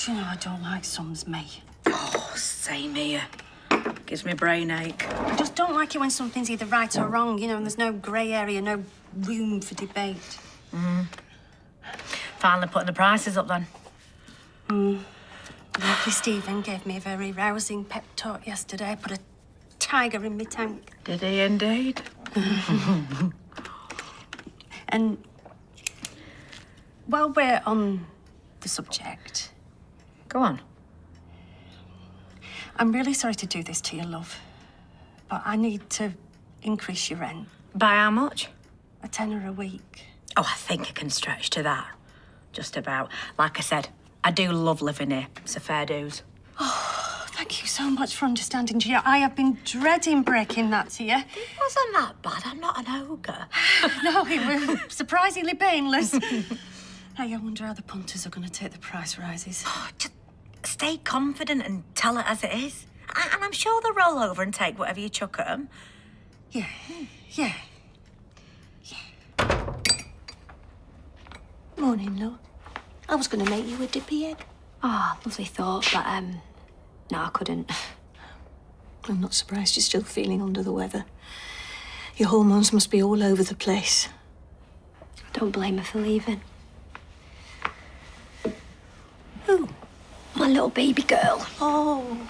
Do you know I don't like sums, me? Oh, same here. Gives me a brain ache. I just don't like it when something's either right or wrong, you know, and there's no grey area, no room for debate. Finally putting the prices up then. Lovely Stephen gave me a very rousing pep talk yesterday. Put a tiger in my tank. Did he indeed? And while we're on the subject, Go on. I'm really sorry to do this to you, love, but I need to increase your rent. By how much? A tenner a week. Oh, I think I can stretch to that. Just about. Like I said, I do love living here. It's a fair dues. Oh, thank you so much for understanding, Gia. I have been dreading breaking that to you. It wasn't that bad. I'm not an ogre. No, it was surprisingly painless. I wonder how the punters are going to take the price rises. Oh, just stay confident and tell it as it is. And I'm sure they'll roll over and take whatever you chuck at them. Yeah. Morning, love. I was going to make you a dippy egg. Oh, lovely thought, but, no, I couldn't. I'm not surprised you're still feeling under the weather. Your hormones must be all over the place. I don't blame her for leaving. Who? My little baby girl. Oh,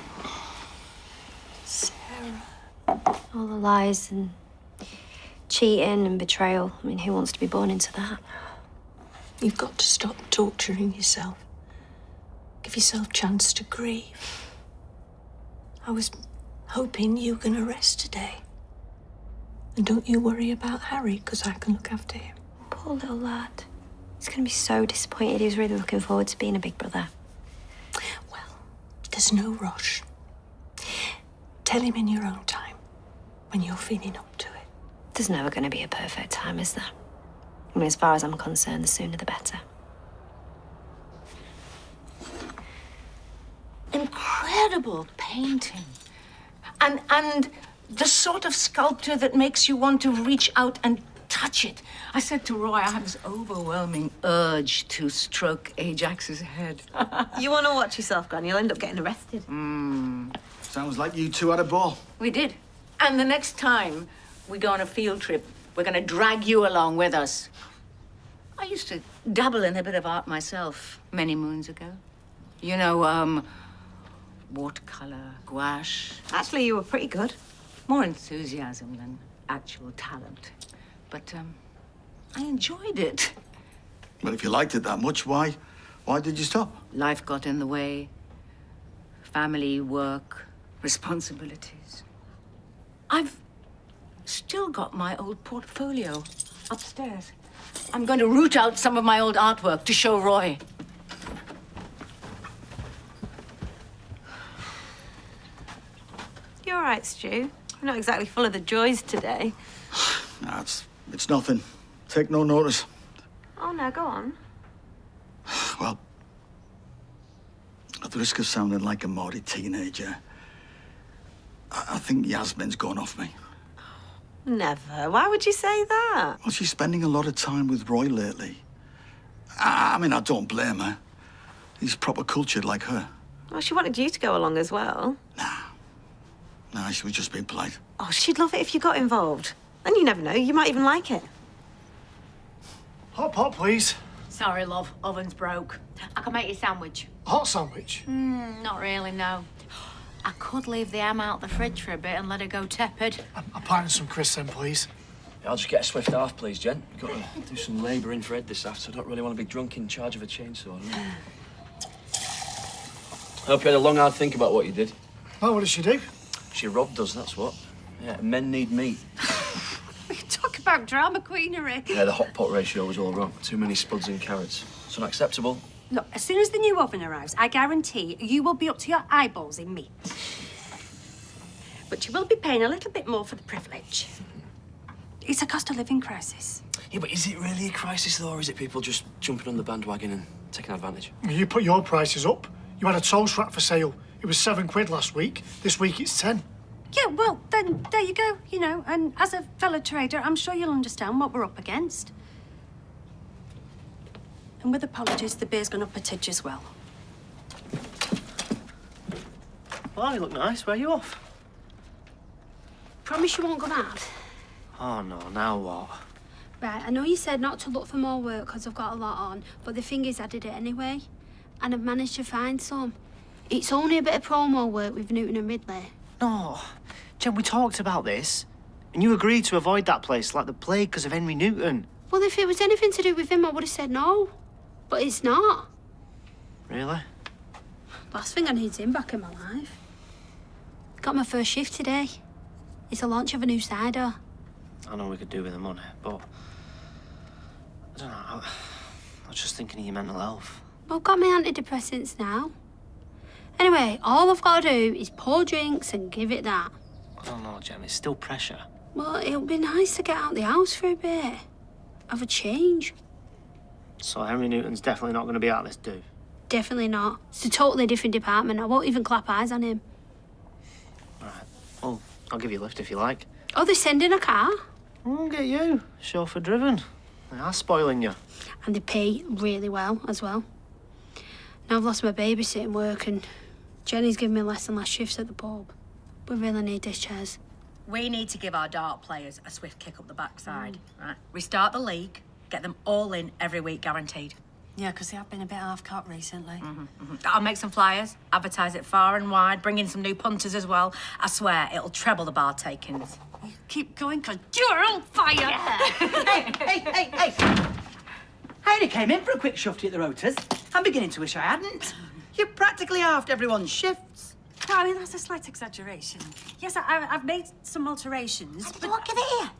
Sarah. All the lies and cheating and betrayal. I mean, who wants to be born into that? You've got to stop torturing yourself. Give yourself a chance to grieve. I was hoping you were going to rest today. And don't you worry about Harry, because I can look after him. Poor little lad. He's going to be so disappointed. He was really looking forward to being a big brother. Well, there's no rush. Tell him in your own time, when you're feeling up to it. There's never going to be a perfect time, is there? I mean, as far as I'm concerned, the sooner the better. Incredible painting. And the sort of sculpture that makes you want to reach out and touch it. I said to Roy, I have this overwhelming urge to stroke Ajax's head. You want to watch yourself, Gran? You'll end up getting arrested. Sounds like you two had a ball. We did. And the next time we go on a field trip, we're going to drag you along with us. I used to dabble in a bit of art myself many moons ago. You know, watercolor, gouache. Actually, you were pretty good. More enthusiasm than actual talent. But, I enjoyed it. Well, if you liked it that much, why did you stop? Life got in the way. Family, work, responsibilities. I've still got my old portfolio upstairs. I'm going to root out some of my old artwork to show Roy. You're all right, Stu. You're not exactly full of the joys today. No, it's nothing. Take no notice. Oh, no, go on. Well, at the risk of sounding like a moody teenager, I think Yasmin's gone off me. Never. Why would you say that? Well, she's spending a lot of time with Roy lately. I mean, I don't blame her. He's proper cultured like her. Well, she wanted you to go along as well. Nah, she was just being polite. Oh, she'd love it if you got involved. And you never know, you might even like it. Hot pot, please. Sorry, love. Oven's broke. I can make you a sandwich. Hot sandwich. Not really, no. I could leave the ham out the fridge for a bit and let it go tepid. A pint and some crisps then, please. Yeah, I'll just get a swift half, please, Jen. Got to do some labouring for Ed this after. I don't really want to be drunk in charge of a chainsaw. I hope you had a long, hard think about what you did. Oh, what did she do? She robbed us, that's what. Yeah, men need meat. Talk about drama queenery. Yeah, the hot pot ratio was all wrong. Too many spuds and carrots. It's unacceptable. Look, as soon as the new oven arrives, I guarantee you will be up to your eyeballs in meat. But you will be paying a little bit more for the privilege. It's a cost of living crisis. Yeah, but is it really a crisis, though, or is it people just jumping on the bandwagon and taking advantage? You put your prices up. You had a toast rack for sale. It was £7 last week. This week it's 10. Yeah, well, then there you go, you know. And as a fellow trader, I'm sure you'll understand what we're up against. And with apologies, the beer's gone up a tidge as well. Well, you look nice. Where are you off? Promise you won't go mad? Oh, no. Now what? Right, I know you said not to look for more work because I've got a lot on, but the thing is I did it anyway. And I've managed to find some. It's only a bit of promo work with Newton and Ridley. No. Jen, we talked about this. And you agreed to avoid that place like the plague because of Henry Newton. Well, if it was anything to do with him, I would have said no. But it's not. Really? Last thing I need's him back in my life. Got my first shift today. It's a launch of a new cider. I know we could do with the money, but... I don't know. I was just thinking of your mental health. Well, I've got my antidepressants now. Anyway, all I've got to do is pour drinks and give it that. I don't know, Jen. It's still pressure. Well, it'll be nice to get out the house for a bit. Have a change. So Henry Newton's definitely not going to be out this do? Definitely not. It's a totally different department. I won't even clap eyes on him. All right. Well, I'll give you a lift if you like. Oh, they're sending a car? I won't get you. Chauffeur driven. They are spoiling you. And they pay really well as well. Now I've lost my babysitting work and Jenny's giving me less and less shifts at the pub. We really need this, Chaz. We need to give our dart players a swift kick up the backside, right? Restart the league, get them all in every week, guaranteed. Yeah, because they have been a bit half-cut recently. I'll make some flyers, advertise it far and wide, bring in some new punters as well. I swear, it'll treble the bar takings. Keep going, because you're on fire. Hey! I only came in for a quick shufty at the Rotors. I'm beginning to wish I hadn't. You practically halved everyone's shifts. No, I mean, that's a slight exaggeration. Yes, I've made some alterations, but... Look at it here.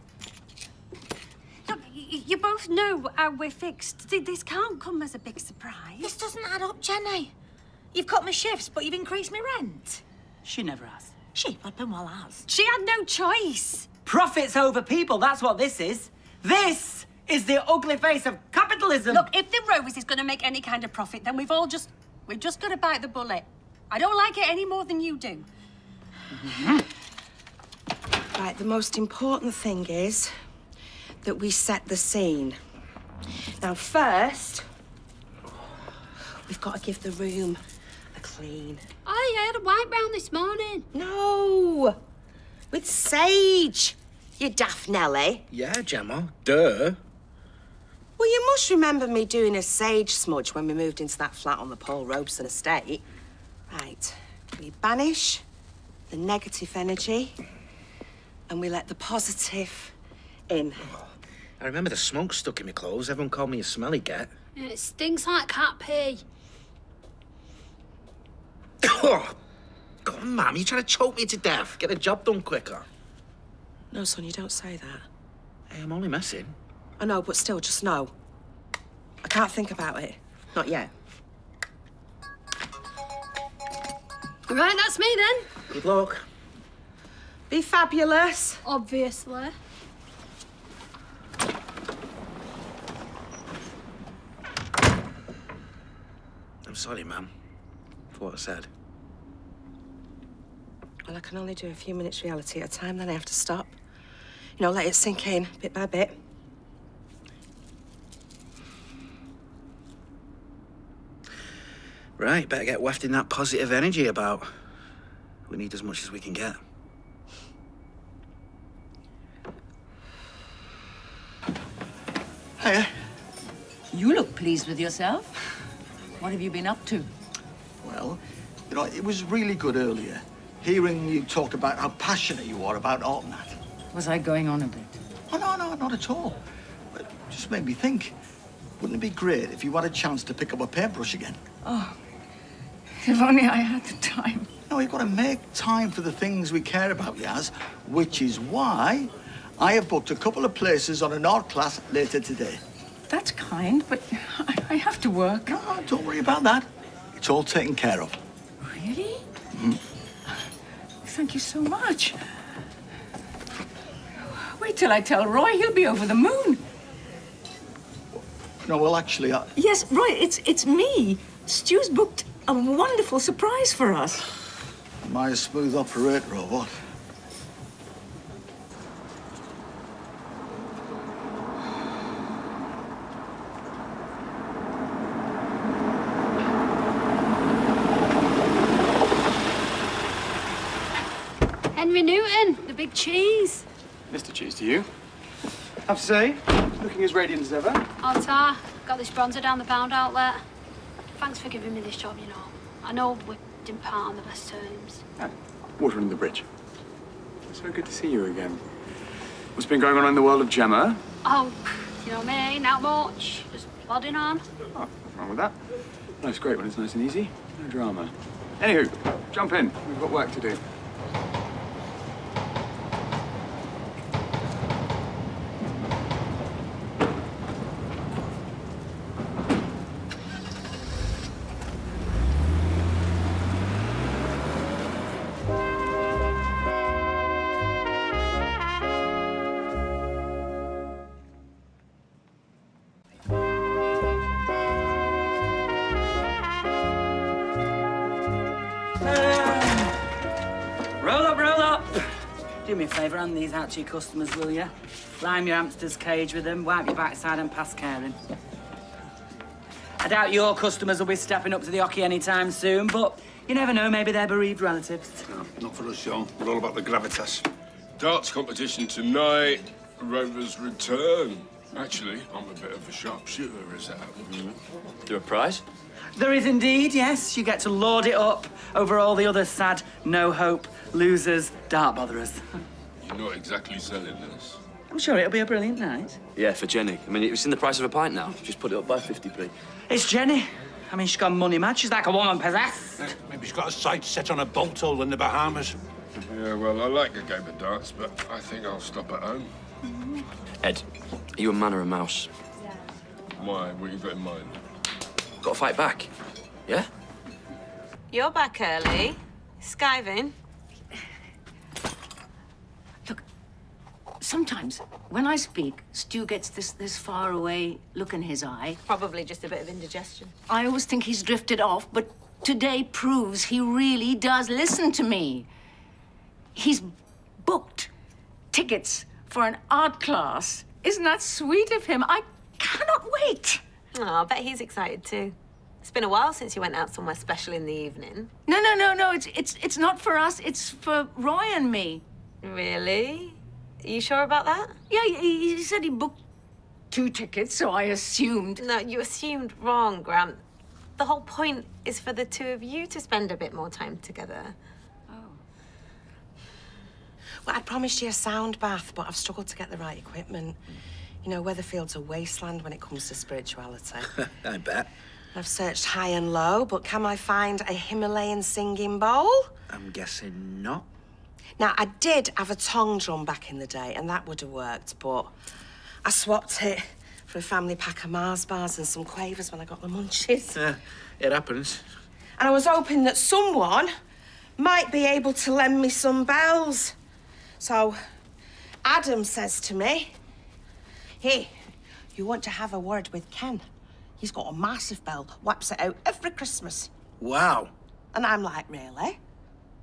Look, you both know how we're fixed. This can't come as a big surprise. This doesn't add up, Jenny. You've cut my shifts, but you've increased my rent. She never has. She flipping well has. She had no choice. Profits over people, that's what this is. This is the ugly face of capitalism. Look, if the Rovers is going to make any kind of profit, then we've just got to bite the bullet. I don't like it any more than you do. Right, the most important thing is that we set the scene. Now, first, we've got to give the room a clean. Oh, I had a wipe round this morning. No! With sage, you daft Nelly. Yeah, Gemma. Duh. Well, you must remember me doing a sage smudge when we moved into that flat on the Paul Robeson estate. Right, we banish the negative energy and we let the positive in. I remember the smoke stuck in my clothes. Everyone called me a smelly get. Yeah, it stinks like cat pee. Oh, come on, Mum. You're trying to choke me to death. Get the job done quicker. No, son, you don't say that. Hey, I'm only messing. I know, but still, just know. I can't think about it. Not yet. Right, that's me then. Good luck. Be fabulous. Obviously. I'm sorry, Mum, for what I said. Well, I can only do a few minutes reality at a time, then I have to stop. You know, let it sink in, bit by bit. Right, better get wafting that positive energy about. We need as much as we can get. Hiya. You look pleased with yourself. What have you been up to? Well, you know, it was really good earlier, hearing you talk about how passionate you are about art and that. Was I going on a bit? Oh, no, not at all. It just made me think, wouldn't it be great if you had a chance to pick up a paintbrush again? Oh, if only I had the time. No, you've got to make time for the things we care about, Yaz, which is why I have booked a couple of places on an art class later today. That's kind, but I have to work. No, don't worry about that. It's all taken care of. Really? Thank you so much. Wait till I tell Roy, he'll be over the moon. No, well, actually, Yes, Roy, it's me. Stu's booked a wonderful surprise for us. Am I a smooth operator or what? Henry Newton, the big cheese. Mr. Cheese to you. Have to say, looking as radiant as ever. Oh, Tar, got this bronzer down the pound outlet. Thanks for giving me this job, you know. I know we didn't part on the best terms. Water under the bridge. So good to see you again. What's been going on in the world of Gemma? Oh, you know me, not much. Just plodding on. Oh, nothing wrong with that. Life's great when it's nice and easy. No drama. Anywho, jump in. We've got work to do. Roll up. Do me a favour, hand these out to your customers, will you? Lime your hamster's cage with them, wipe your backside and pass caring. I doubt your customers will be stepping up to the hockey anytime soon, but you never know, maybe they're bereaved relatives. No, not for us, John. We're all about the gravitas. Darts competition tonight. Rovers return. Actually, I'm a bit of a sharpshooter, is that? Do a prize? There is indeed, yes. You get to lord it up over all the other sad, no-hope, losers, dart botherers. You're not exactly selling this. I'm sure it'll be a brilliant night. Yeah, for Jenny. I mean, it's in the price of a pint now. Just put it up by 50p. It's Jenny. I mean, she's gone money mad. She's like a woman possessed. Maybe she's got a sight set on a bolt hole in the Bahamas. Yeah, well, I like a game of darts, but I think I'll stop at home. Ed, are you a man or a mouse? Why? What you got in mind? Got to fight back. Yeah? You're back early. Skiving. Look, sometimes when I speak, Stu gets this far away look in his eye. Probably just a bit of indigestion. I always think he's drifted off, but today proves he really does listen to me. He's booked tickets for an art class. Isn't that sweet of him? I cannot wait. Oh, I bet he's excited too. It's been a while since you went out somewhere special in the evening. No. It's not for us. It's for Roy and me. Really? Are you sure about that? Yeah, he said he booked 2 tickets, so I assumed. No, you assumed wrong, Grant. The whole point is for the two of you to spend a bit more time together. Well, I'd promised you a sound bath, but I've struggled to get the right equipment. You know, Weatherfield's a wasteland when it comes to spirituality. I bet. I've searched high and low, but can I find a Himalayan singing bowl? I'm guessing not. Now, I did have a tongue drum back in the day, and that would have worked, but I swapped it for a family pack of Mars bars and some quavers when I got the munchies. It happens. And I was hoping that someone might be able to lend me some bells. So, Adam says to me, "Hey, you want to have a word with Ken? He's got a massive bell, whaps it out every Christmas." Wow. And I'm like, really?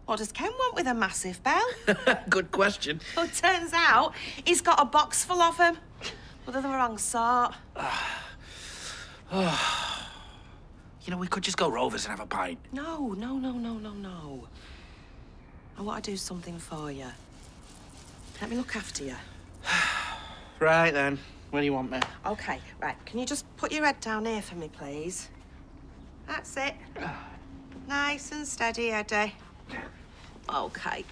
What does Ken want with a massive bell? Good question. Well, turns out he's got a box full of them. But they're the wrong sort. You know, we could just go Rovers and have a pint. No. I want to do something for you. Let me look after you. Right, then. Where do you want me? OK, right. Can you just put your head down here for me, please? That's it. Nice and steady, Eddie. OK.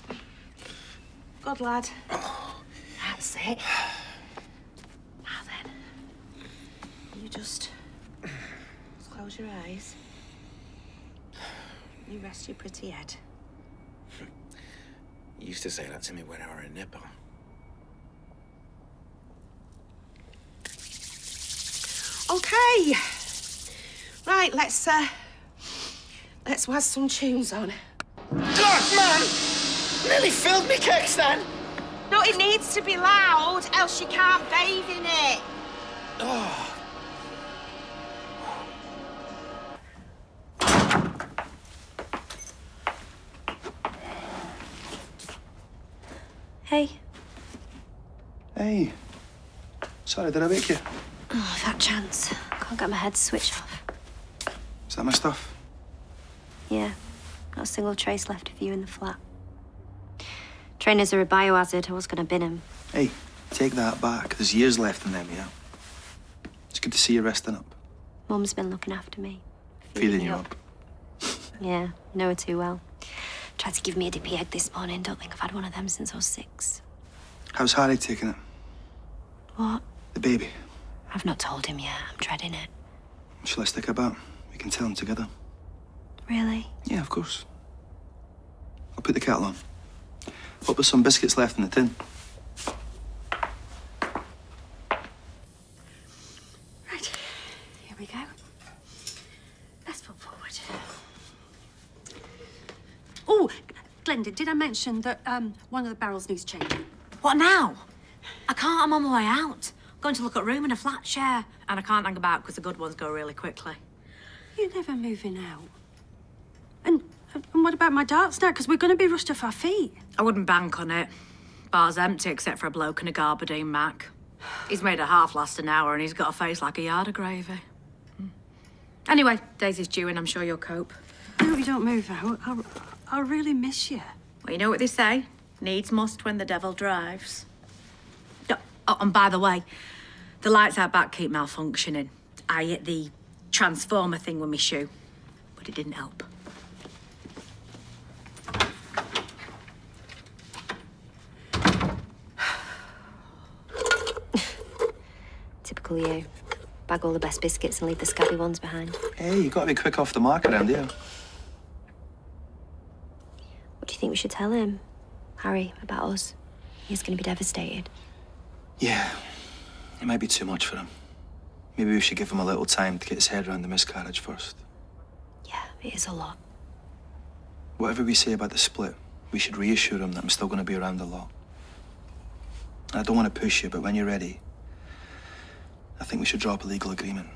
Good lad. That's it. Now then, you just close your eyes. You rest your pretty head. You used to say that to me when I were a nipper. OK. Right, let's whack some tunes on. God, man! Nearly filled me kicks then. No, it needs to be loud, else you can't bathe in it. Oh. Hey. Hey. Sorry, did I wake you? Oh, that chance. Can't get my head switched off. Is that my stuff? Yeah. Not a single trace left of you in the flat. Trainers are a biohazard. I was going to bin them. Hey, take that back. There's years left in them, yeah? It's good to see you resting up. Mum's been looking after me. Feeding you up. Yeah, I know her too well. Tried to give me a dippy egg this morning. Don't think I've had one of them since I was 6. How's Harry taking it? What? The baby. I've not told him yet. I'm dreading it. Shall I stick about? We can tell him together. Really? Yeah, of course. I'll put the kettle on. Hope there's some biscuits left in the tin. Right, here we go. Let's put forward. Oh, Glenda, did I mention that one of the barrels needs changing? What now? I can't. I'm on my way out. Going to look at a room in a flat share. And I can't hang about because the good ones go really quickly. You're never moving out. And what about my darts now? Because we're going to be rushed off our feet. I wouldn't bank on it. Bar's empty except for a bloke and a Garbadine Mac. He's made a half last an hour and he's got a face like a yard of gravy. Anyway, Daisy's due and I'm sure you'll cope. I hope you don't move out. I'll really miss you. Well, you know what they say? Needs must when the devil drives. Oh, and by the way, the lights out back keep malfunctioning. I hit the transformer thing with my shoe, but it didn't help. Typical you. Bag all the best biscuits and leave the scabby ones behind. Hey, you got to be quick off the mark around here. What do you think we should tell him, Harry, about us? He's going to be devastated. Yeah, it might be too much for him. Maybe we should give him a little time to get his head around the miscarriage first. Yeah, it is a lot. Whatever we say about the split, we should reassure him that I'm still going to be around a lot. I don't want to push you, but when you're ready, I think we should draw up a legal agreement.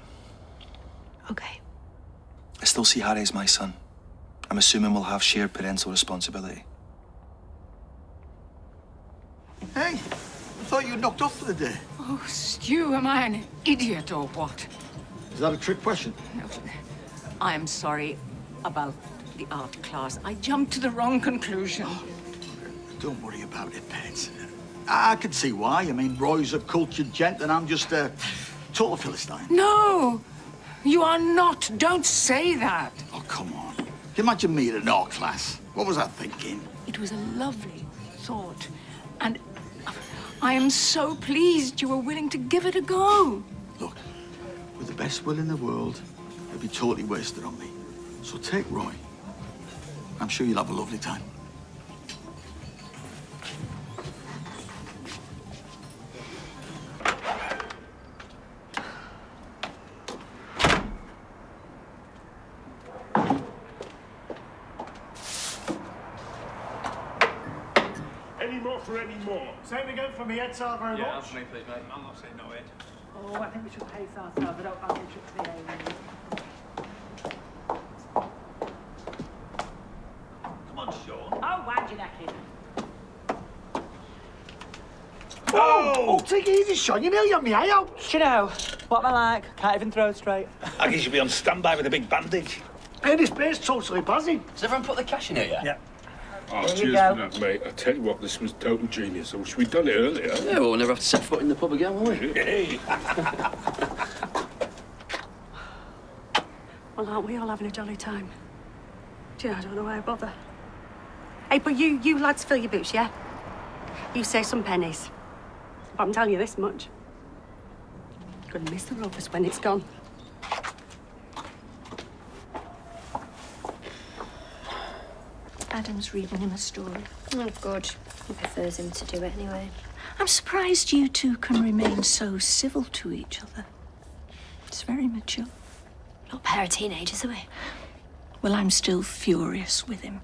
Okay. I still see Harry as my son. I'm assuming we'll have shared parental responsibility. Hey, I thought you knocked off for the day. Oh, Stu, am I an idiot or what? Is that a trick question? No. I'm sorry about the art class. I jumped to the wrong conclusion. Don't worry about it, Pets. I can see why. I mean, Roy's a cultured gent and I'm just a total Philistine. No, you are not. Don't say that. Oh, come on. Can you imagine me at an art class? What was I thinking? It was a lovely thought. And I am so pleased you were willing to give it a go. Look, with the best will in the world, it'd be totally wasted on me. So take Roy. I'm sure you'll have a lovely time. For any more. Same again for me, Ed, sir, very Yeah, much. for me, please, mate. I'm not saying no, Ed. Oh, I think we should pace ourselves. I don't fancy a trip to the A-room. Come on, Sean. Oh, wind your neck in. Oh, take it easy, Sean. You nearly had me eye out. Do you know what am I like? Can't even throw straight. I guess you'll be on standby with a big bandage. Hey, this place totally buzzing. Has everyone put the cash in here yet? Yeah. Oh, There you cheers go. for that, mate. I tell you what, this was total genius. I wish we'd done it earlier. Yeah, well, we'll never have to set foot in the pub again, will we? Hey. Well, aren't we all having a jolly time? Do you know, I don't know why I bother. Hey, but you lads fill your boots, yeah? You save some pennies. But I'm telling you this much. You're gonna miss the Rovers when it's gone. Adam's reading him a story. Oh, good. He prefers him to do it anyway. I'm surprised you two can remain so civil to each other. It's very mature. Not a pair of teenagers, are we? Well, I'm still furious with him.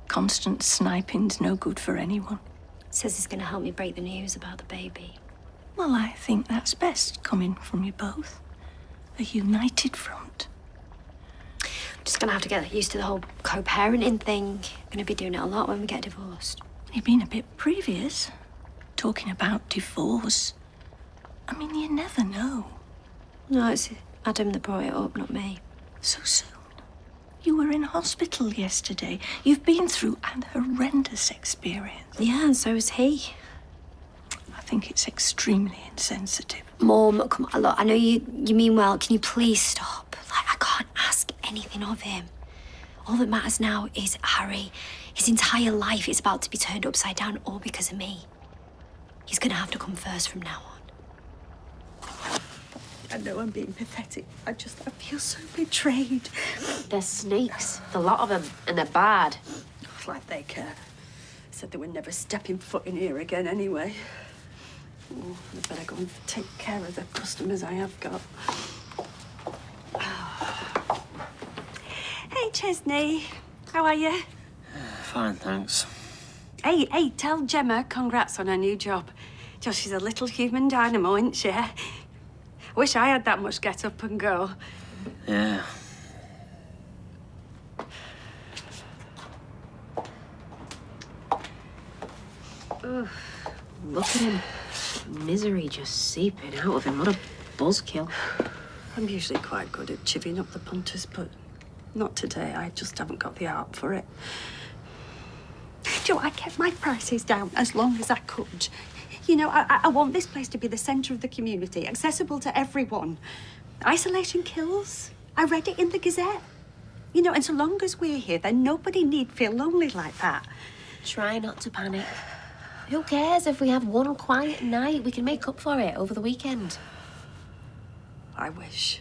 Constant sniping's no good for anyone. Says he's going to help me break the news about the baby. Well, I think that's best coming from you both. A united front. Just going to have to get used to the whole co-parenting thing. Going to be doing it a lot when we get divorced. You've been a bit previous, talking about divorce. I mean, you never know. No, it's Adam that brought it up, not me. So soon. You were in hospital yesterday. You've been through an horrendous experience. Yeah, and so is he. I think it's extremely insensitive. Mum, come on, look, I know you mean well. Can you please stop? Like, I can't ask anything of him. All that matters now is Harry. His entire life is about to be turned upside down, all because of me. He's gonna have to come first from now on. I know I'm being pathetic. I feel so betrayed. They're snakes, the lot of them, and they're bad. Like they care. Said they would never stepping foot in here again anyway. Oh, I better go and take care of the customers I have got. Hey, Chesney. How are you? Fine, thanks. Hey, tell Gemma congrats on her new job. Just she's a little human dynamo, isn't she? I wish I had that much get up and go. Yeah. Ugh, look at him. Misery just seeping out of him. What a buzzkill. I'm usually quite good at chivvying up the punters, but not today. I just haven't got the art for it. Joe, I kept my prices down as long as I could. You know, I want this place to be the centre of the community, accessible to everyone. Isolation kills. I read it in the Gazette. You know, and so long as we're here, then nobody need feel lonely like that. Try not to panic. Who cares if we have one quiet night? We can make up for it over the weekend. I wish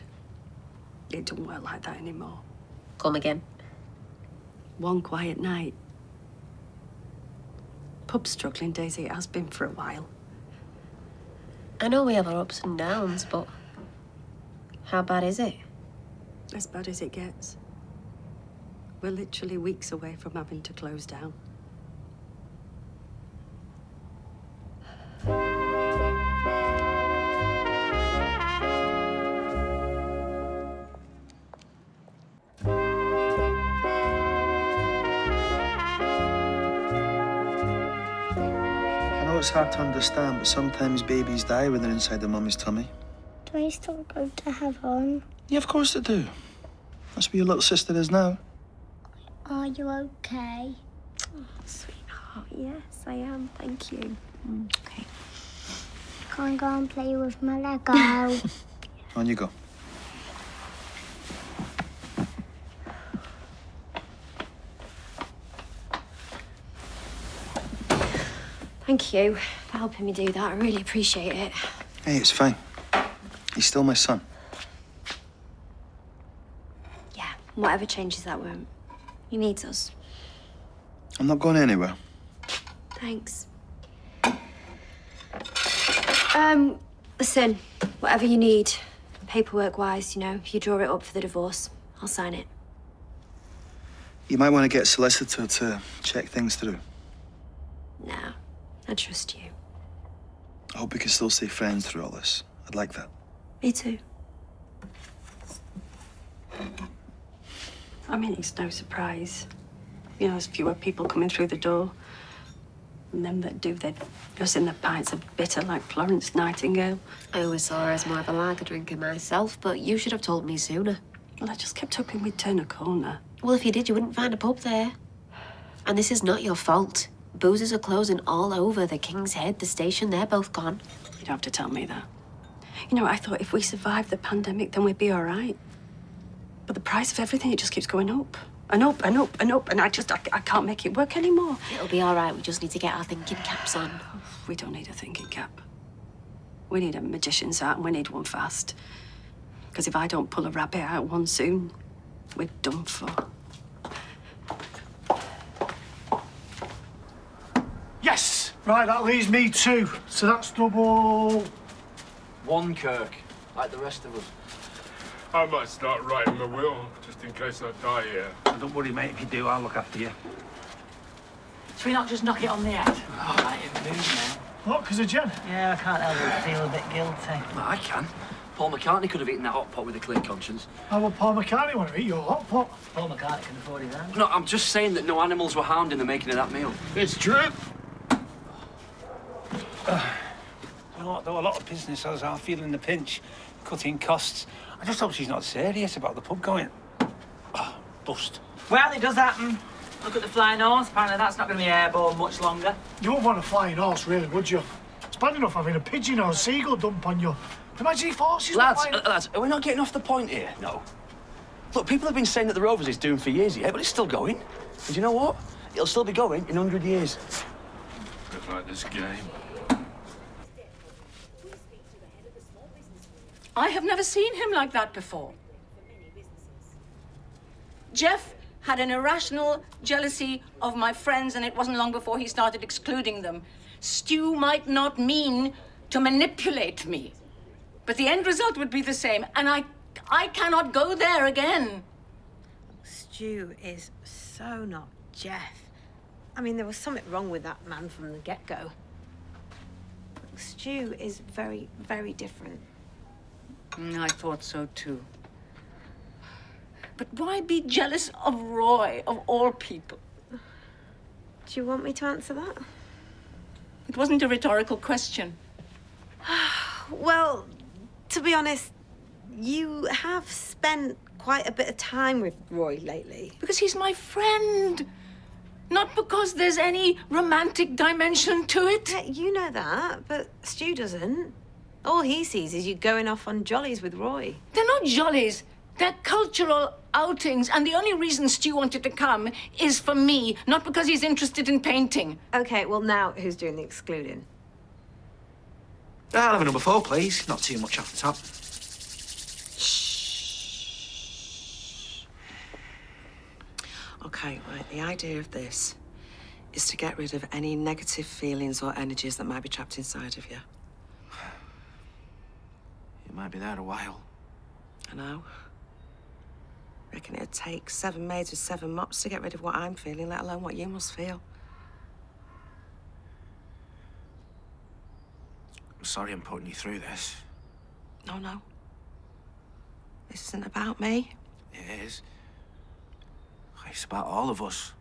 it don't work like that anymore. Come again. One quiet night. Pub's struggling, Daisy. It has been for a while. I know we have our ups and downs, but how bad is it? As bad as it gets. We're literally weeks away from having to close down. I know it's hard to understand, but sometimes babies die when they're inside their mummy's tummy. Do I still go to heaven? Yeah, of course they do. That's where your little sister is now. Are you okay? Oh, sweetheart, yes, I am. Thank you. Okay. Can I go and play with my Lego? On you go. Thank you for helping me do that. I really appreciate it. Hey, it's fine. He's still my son. Yeah, whatever changes that won't. He needs us. I'm not going anywhere. Thanks. Listen, whatever you need, paperwork-wise, you know, if you draw it up for the divorce, I'll sign it. You might want to get a solicitor to check things through. No, I trust you. I hope we can still stay friends through all this. I'd like that. Me too. I mean, it's no surprise. You know, there's fewer people coming through the door. And them that do, they're just in the pints of bitter like Florence Nightingale. I always saw her as more of a lager drinker myself, but you should have told me sooner. Well, I just kept hoping we'd turn a corner. Well, if you did, you wouldn't find a pub there. And this is not your fault. Boozers are closing all over. The King's Head, the station, they're both gone. You don't have to tell me that. You know, I thought if we survived the pandemic, then we'd be all right. But the price of everything, it just keeps going up. And up and up and up. And I can't make it work anymore. It'll be all right. We just need to get our thinking caps on. We don't need a thinking cap. We need a magician's hat, and we need one fast. Because if I don't pull a rabbit out one soon, we're done for. Yes! Right, that leaves me 2. So that's double... 1, Kirk, like the rest of us. I might start writing my will, just in case I die here. Don't worry, mate. If you do, I'll look after you. Should we not just knock it on the head? Oh, I ain't moved now. What, because of Jen? Yeah, I can't help but feel a bit guilty. Well, I can. Paul McCartney could have eaten that hot pot with a clear conscience. How would Paul McCartney want to eat your hot pot? Paul McCartney can afford his own. No, I'm just saying that no animals were harmed in the making of that meal. It's true. You know what, though? A lot of business owners are feeling the pinch, cutting costs. I just hope she's not serious about the pub going. bust. Well, it does happen. Look at the flying horse. Apparently that's not going to be airborne much longer. You wouldn't want a flying horse, really, would you? It's bad enough having a pigeon or a seagull dump on you. Imagine if horses were Lads, flying... lads, are we not getting off the point here? No. Look, people have been saying that the Rovers is doomed for years, yeah, but it's still going. And you know what? It'll still be going in 100 years. Bit like this game. I have never seen him like that before. Jeff had an irrational jealousy of my friends, and it wasn't long before he started excluding them. Stu might not mean to manipulate me, but the end result would be the same, and I cannot go there again. Stu is so not Jeff. I mean, there was something wrong with that man from the get-go. Stu is very, very different. I thought so too. But why be jealous of Roy, of all people? Do you want me to answer that? It wasn't a rhetorical question. Well, to be honest, you have spent quite a bit of time with Roy lately. Because he's my friend. Not because there's any romantic dimension to it. Yeah, you know that, but Stu doesn't. All he sees is you going off on jollies with Roy. They're not jollies. They're cultural outings, and the only reason Stu wanted to come is for me, not because he's interested in painting. Okay, well now who's doing the excluding? I'll have a number 4, please. Not too much off the top. Okay, right, the idea of this is to get rid of any negative feelings or energies that might be trapped inside of you. It might be there a while. I know. Reckon it'd take 7 maids with 7 mops to get rid of what I'm feeling, let alone what you must feel. I'm sorry I'm putting you through this. No. This isn't about me. It is. It's about all of us.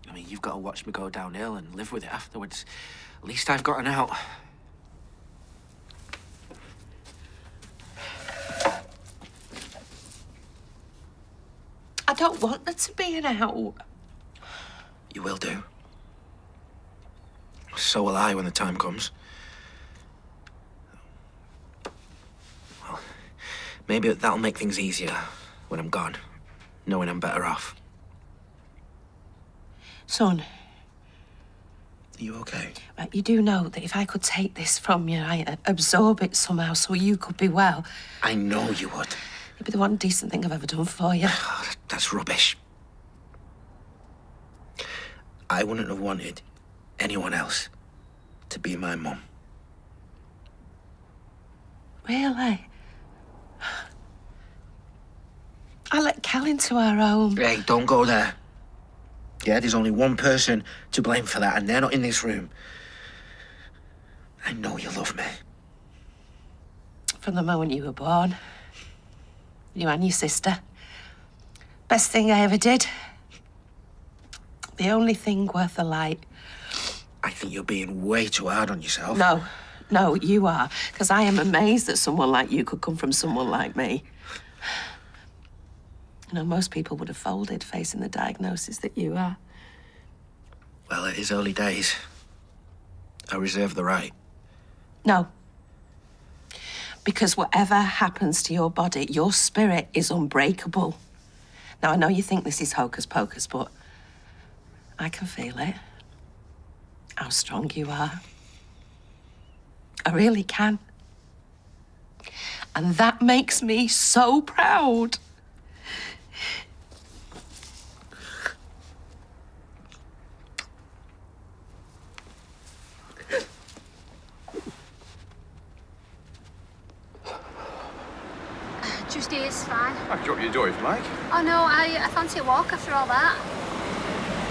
I mean, you've got to watch me go downhill and live with it afterwards. At least I've got an out. I don't want there to be an out. You will do. So will I when the time comes. Well, maybe that'll make things easier when I'm gone, knowing I'm better off. Son. Are you okay? Right, you do know that if I could take this from you, I'd absorb it somehow so you could be well. I know you would. It'd be the one decent thing I've ever done for you. That's rubbish. I wouldn't have wanted anyone else to be my mum. Really? I let Cal into our home. Hey, don't go there. Yeah, there's only one person to blame for that, and they're not in this room. I know you love me. From the moment you were born. You and your sister. Best thing I ever did. The only thing worth a light. I think you're being way too hard on yourself. No, you are. Because I am amazed that someone like you could come from someone like me. You know, most people would have folded facing the diagnosis that you are. Well, it is early days. I reserve the right. No. Because whatever happens to your body, your spirit is unbreakable. Now, I know you think this is hocus pocus, but I can feel it. How strong you are. I really can. And that makes me so proud. Just here, it's fine. I can drop you a door if you like. Oh no, I fancy a walk after all that.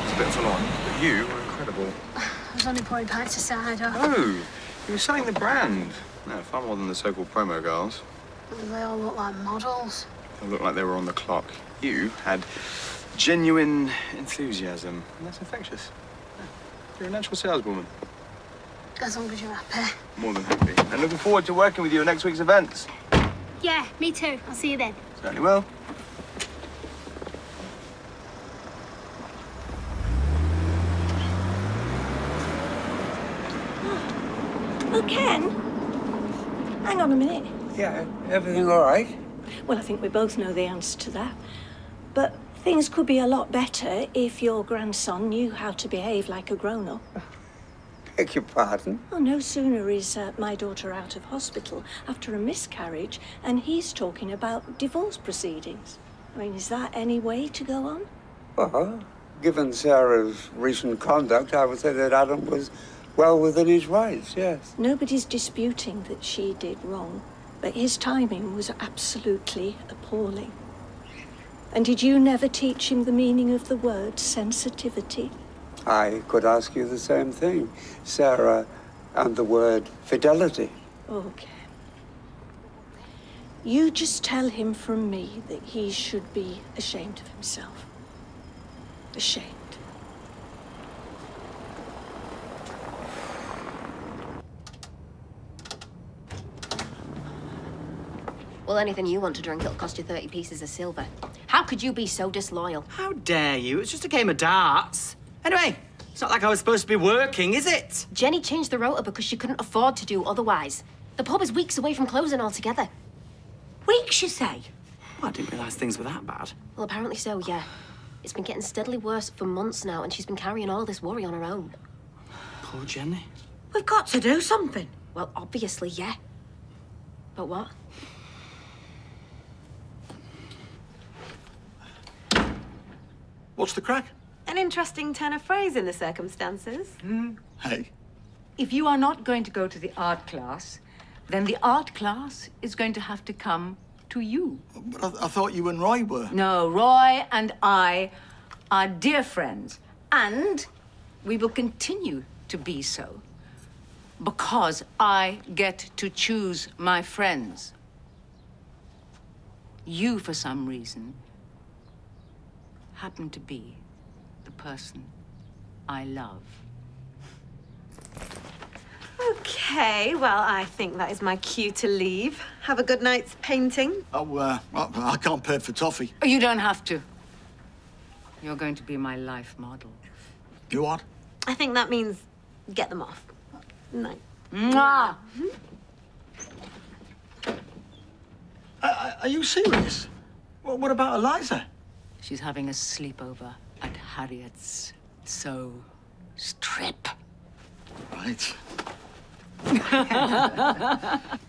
It's a bit full on, but you were incredible. I was only pouring pints aside. Oh, you were selling the brand. No, far more than the so-called promo girls. They all look like models. They looked like they were on the clock. You had genuine enthusiasm, and that's infectious. Yeah. You're a natural saleswoman. As long as you're happy. More than happy. And looking forward to working with you at next week's events. Yeah, me too. I'll see you then. Certainly will. Oh, Ken, hang on a minute. Yeah, everything all right? Well, I think we both know the answer to that. But things could be a lot better if your grandson knew how to behave like a grown-up. Beg your pardon? Oh, no sooner is my daughter out of hospital after a miscarriage, and he's talking about divorce proceedings. I mean, is that any way to go on? Well, given Sarah's recent conduct, I would say that Adam was well within his rights, yes. Nobody's disputing that she did wrong, but his timing was absolutely appalling. And did you never teach him the meaning of the word sensitivity? I could ask you the same thing. Sarah and the word fidelity. Okay. You just tell him from me that he should be ashamed of himself. Ashamed. Well, anything you want to drink, it'll cost you 30 pieces of silver. How could you be so disloyal? How dare you? It's just a game of darts. Anyway, it's not like I was supposed to be working, is it? Jenny changed the rota because she couldn't afford to do otherwise. The pub is weeks away from closing altogether. Weeks, you say? Well, I didn't realise things were that bad. Well, apparently so, yeah. It's been getting steadily worse for months now, and she's been carrying all this worry on her own. Poor Jenny. We've got to do something. Well, obviously, yeah. But what? What's the crack? An interesting turn of phrase in the circumstances. Hey. If you are not going to go to the art class, then the art class is going to have to come to you. But I thought you and Roy were. No, Roy and I are dear friends, and we will continue to be so because I get to choose my friends. You, for some reason, happen to be the person I love. Okay, well, I think that is my cue to leave. Have a good night's painting. Oh, I can't pay for toffee. You don't have to. You're going to be my life model. You what? I think that means get them off. Night. Mwah! Are you serious? What about Eliza? She's having a sleepover at Harriet's. So, strip. Right.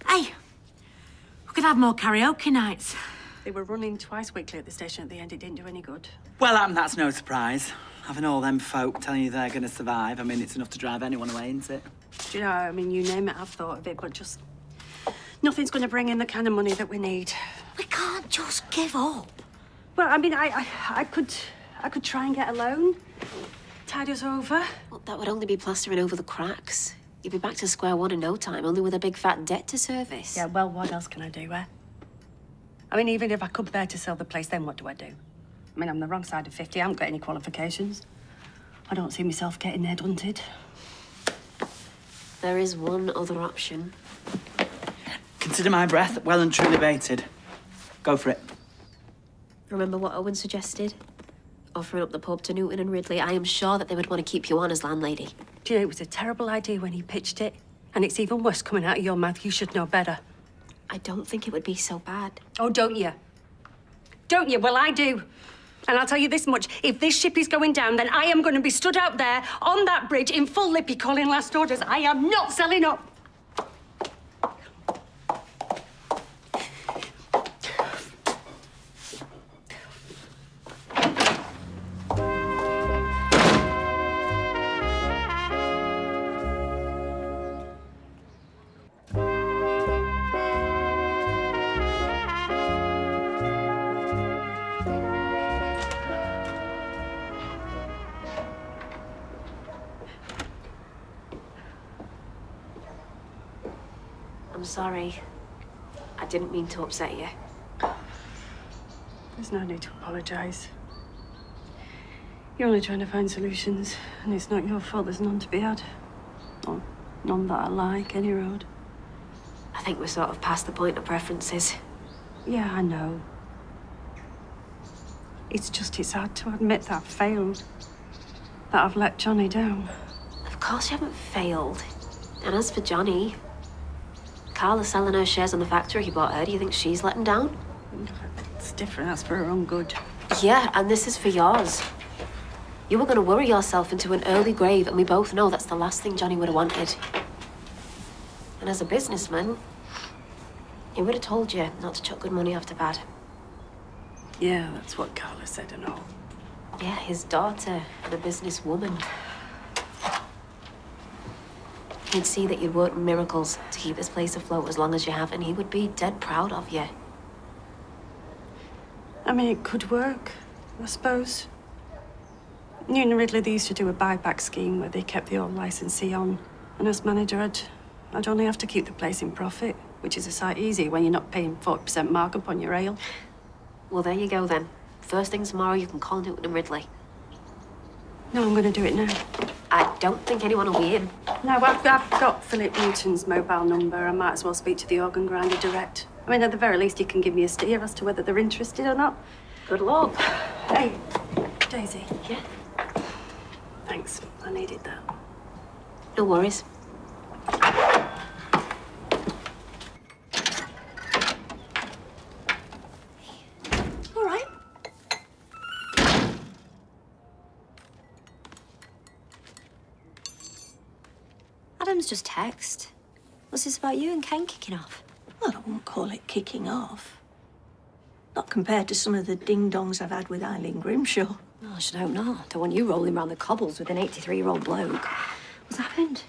Hey, we could have more karaoke nights. They were running twice weekly at the station at the end. It didn't do any good. Well, that's no surprise. Having all them folk telling you they're going to survive, I mean, it's enough to drive anyone away, isn't it? Do you know, I mean, you name it, I've thought of it, but just nothing's going to bring in the kind of money that we need. We can't just give up. Well, I mean, I could try and get a loan. Tide us over. Well, that would only be plastering over the cracks. You'd be back to square one in no time, only with a big fat debt to service. Yeah, well, what else can I do, eh? I mean, even if I could bear to sell the place, then what do I do? I mean, I'm the wrong side of 50. I haven't got any qualifications. I don't see myself getting headhunted. There is one other option. Consider my breath well and truly baited. Go for it. Remember what Owen suggested? Offering up the pub to Newton and Ridley. I am sure that they would want to keep you on as landlady. Do you know, it was a terrible idea when he pitched it. And it's even worse coming out of your mouth. You should know better. I don't think it would be so bad. Oh, don't you? Don't you? Well, I do. And I'll tell you this much. If this ship is going down, then I am going to be stood out there on that bridge in full lippy calling last orders. I am not selling up. I'm sorry. I didn't mean to upset you. There's no need to apologise. You're only trying to find solutions, and it's not your fault there's none to be had. Or none that I like, any road. I think we're sort of past the point of preferences. Yeah, I know. It's hard to admit that I've failed. That I've let Johnny down. Of course you haven't failed. And as for Johnny, Carla's selling her shares in the factory he bought her. Do you think she's letting down? It's different. That's for her own good. Yeah, and this is for yours. You were going to worry yourself into an early grave, and we both know that's the last thing Johnny would have wanted. And as a businessman, he would have told you not to chuck good money after bad. Yeah, that's what Carla said and all. Yeah, his daughter and a businesswoman. He'd see that you'd worked miracles to keep this place afloat as long as you have, and he would be dead proud of you. I mean, it could work, I suppose. Newton and Ridley, they used to do a buyback scheme where they kept the old licensee on. And as manager, I'd only have to keep the place in profit, which is a sight easier when you're not paying 40% markup on your ale. Well, there you go then. First thing tomorrow, you can call Newton and Ridley. No, I'm going to do it now. I don't think anyone will be in. No, I've got Philip Newton's mobile number. I might as well speak to the organ grinder direct. I mean, at the very least, he can give me a steer as to whether they're interested or not. Good luck. Hey, Daisy. Yeah? Thanks. I needed that. No worries. All right. Adam's just text. What's this about you and Ken kicking off? Well, I won't call it kicking off. Not compared to some of the ding-dongs I've had with Eileen Grimshaw. Oh, I should hope not. Don't want you rolling around the cobbles with an 83-year-old bloke. What's happened?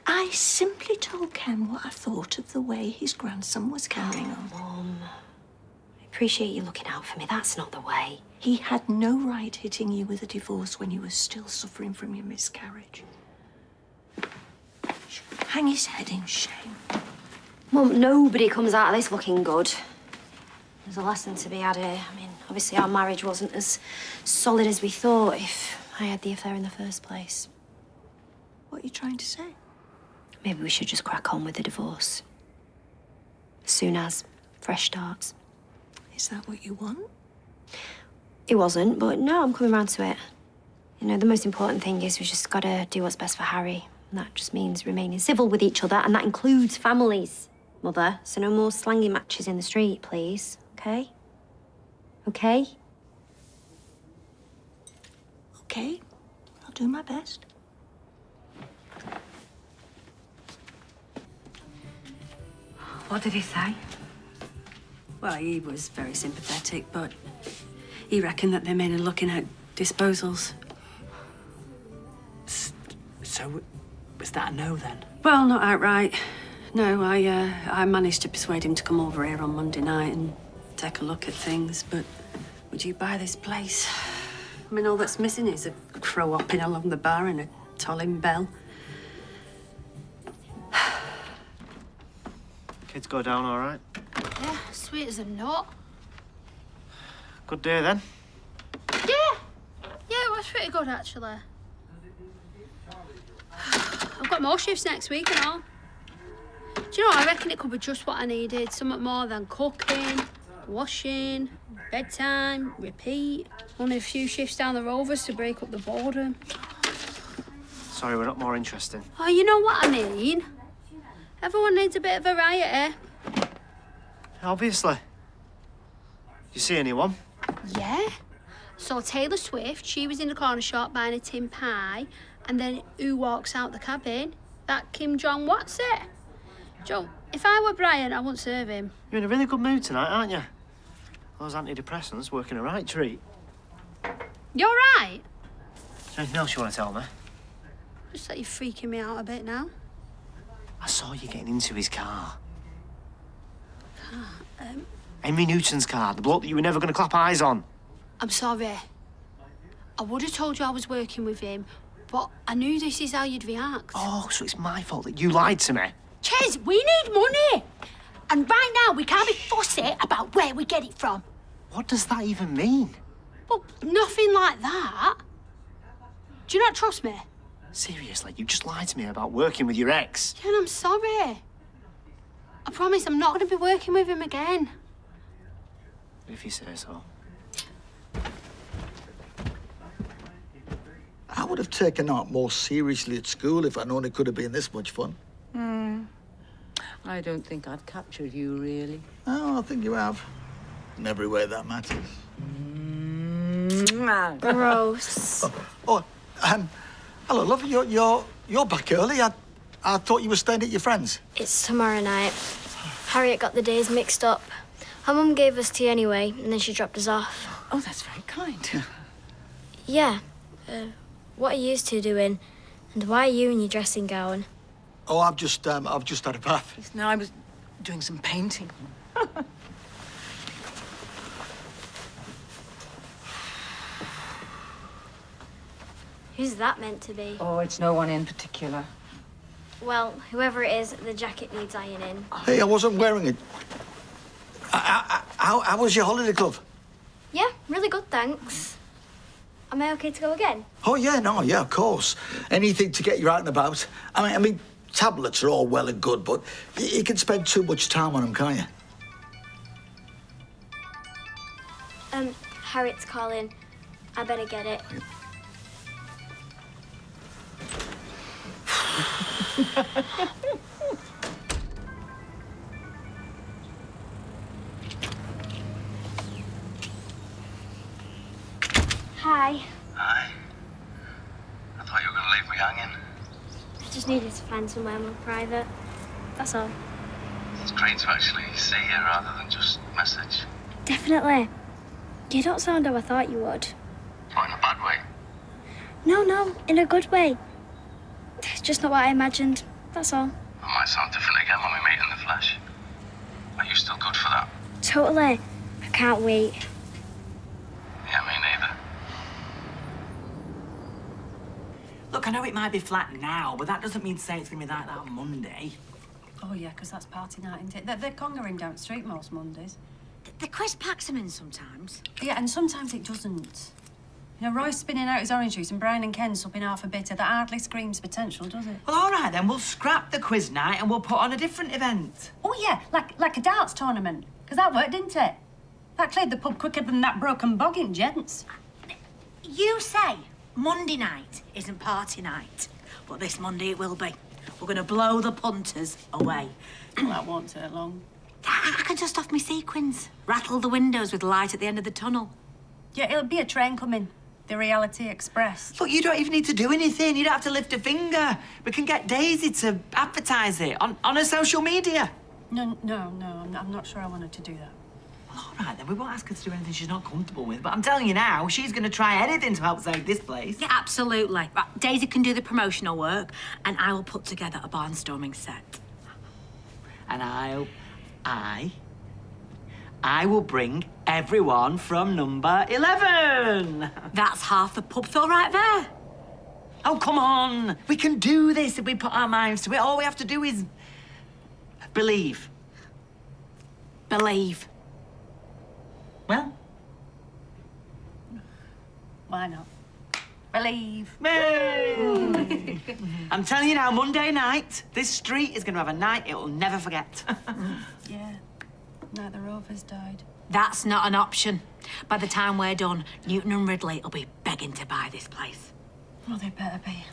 I simply told Ken what I thought of the way his grandson was carrying on. Mum, I appreciate you looking out for me. That's not the way. He had no right hitting you with a divorce when you were still suffering from your miscarriage. Hang his head in shame. Mum, nobody comes out of this looking good. There's a lesson to be had here. I mean, obviously our marriage wasn't as solid as we thought if I had the affair in the first place. What are you trying to say? Maybe we should just crack on with the divorce. As soon as fresh starts. Is that what you want? It wasn't, but no, I'm coming round to it. You know, the most important thing is we just gotta do what's best for Harry. And that just means remaining civil with each other, and that includes families, Mother. So no more slanging matches in the street, please. Okay? Okay? Okay. I'll do my best. What did he say? Well, he was very sympathetic, but he reckoned that they men are looking at disposals. So, was that a no then? Well, not outright. No, I managed to persuade him to come over here on Monday night and take a look at things, but would you buy this place? I mean, all that's missing is a crow hopping along the bar and a tolling bell. Kids go down all right? Yeah, sweet as a nut. Good day then. Yeah, it was pretty good actually. I've got more shifts next week and all. Do you know, I reckon it could be just what I needed. Something more than cooking, washing, bedtime, repeat. Only a few shifts down the Rovers to break up the boredom. Sorry, we're not more interesting. Oh, you know what I mean? Everyone needs a bit of variety. Obviously. You see anyone? Yeah. So Taylor Swift, she was in the corner shop buying a tin pie, and then who walks out the cabin? That Kim Jong what's it? Joe, if I were Brian, I wouldn't serve him. You're in a really good mood tonight, aren't you? Those antidepressants working a right treat. You're right. Is there anything else you want to tell me? Just that you're freaking me out a bit now. I saw you getting into his car. Car? Henry Newton's car, the bloke that you were never going to clap eyes on. I'm sorry. I would have told you I was working with him, but I knew this is how you'd react. Oh, so it's my fault that you lied to me? Ches, we need money. And right now, we can't be fussy about where we get it from. What does that even mean? Well, nothing like that. Do you not trust me? Seriously, you just lied to me about working with your ex. Ken, I'm sorry. I promise I'm not going to be working with him again. If you say so. I would have taken art more seriously at school if I known it could have been this much fun. I don't think I've captured you, really. Oh, I think you have. In every way that matters. Gross. Hello, love. You're back early. I thought you were staying at your friend's. It's tomorrow night. Harriet got the days mixed up. Her mum gave us tea anyway, and then she dropped us off. Oh, that's very kind. Yeah. What are you two doing? And why are you in your dressing gown? Oh, I've just had a bath. Yes, no, I was doing some painting. Who's that meant to be? Oh, it's no one in particular. Well, whoever it is, the jacket needs ironing. Hey, I wasn't wearing it. How was your holiday club? Yeah, really good, thanks. Am I okay to go again? Oh, yeah, no, yeah, of course. Anything to get you out and about. I mean, tablets are all well and good, but you can spend too much time on them, can't you? Harriet's calling. I better get it. Hi. Hi. I thought you were going to leave me hanging. I just needed to find somewhere more private. That's all. It's great to actually see you rather than just message. Definitely. You don't sound how I thought you would. Not in a bad way. No, in a good way. It's just not what I imagined. That's all. I might sound different again when we meet in the flesh. Are you still good for that? Totally. I can't wait. Yeah, me neither. Look, I know it might be flat now, but that doesn't mean to say it's going to be like that on Monday. Oh, yeah, because that's party night, isn't it? They're congering down the street most Mondays. The Chris packs them in sometimes. Yeah, and sometimes it doesn't. You know, Roy's spinning out his orange juice and Brian and Ken supping half a bitter. That hardly screams potential, does it? Well, all right, then. We'll scrap the quiz night and we'll put on a different event. Oh, yeah, like a darts tournament. Because that worked, didn't it? That cleared the pub quicker than that broken boggin, gents. You say Monday night isn't party night, but this Monday it will be. We're going to blow the punters away. Well, that won't take long. I can just off my sequins, rattle the windows with light at the end of the tunnel. Yeah, it'll be a train coming. The Reality Express. Look, you don't even need to do anything. You don't have to lift a finger. We can get Daisy to advertise it on her social media. No, I'm not sure I wanted to do that. Well, all right, then. We won't ask her to do anything she's not comfortable with. But I'm telling you now, she's going to try anything to help save this place. Yeah, absolutely. Right, Daisy can do the promotional work, and I will put together a barnstorming set. And I will bring everyone from number 11. That's half the pub fill right there. Oh, come on. We can do this if we put our minds to it. All we have to do is believe. Believe. Well? Why not? Believe. Yay! I'm telling you now, Monday night, this street is going to have a night it will never forget. Yeah. Now the Rovers died. That's not an option. By the time we're done, Newton and Ridley will be begging to buy this place. Well, they better be.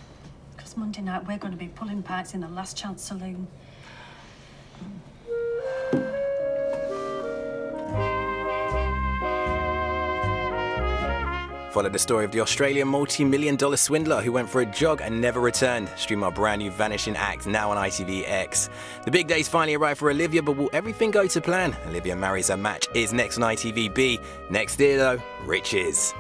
Because Monday night we're going to be pulling pints in the Last Chance Saloon. Follow the story of the Australian multi-million-dollar swindler who went for a jog and never returned. Stream our brand new Vanishing Act now on ITVX. The big day's finally arrived for Olivia, but will everything go to plan? Olivia marries her match is next on ITVB. Next year, though, Riches.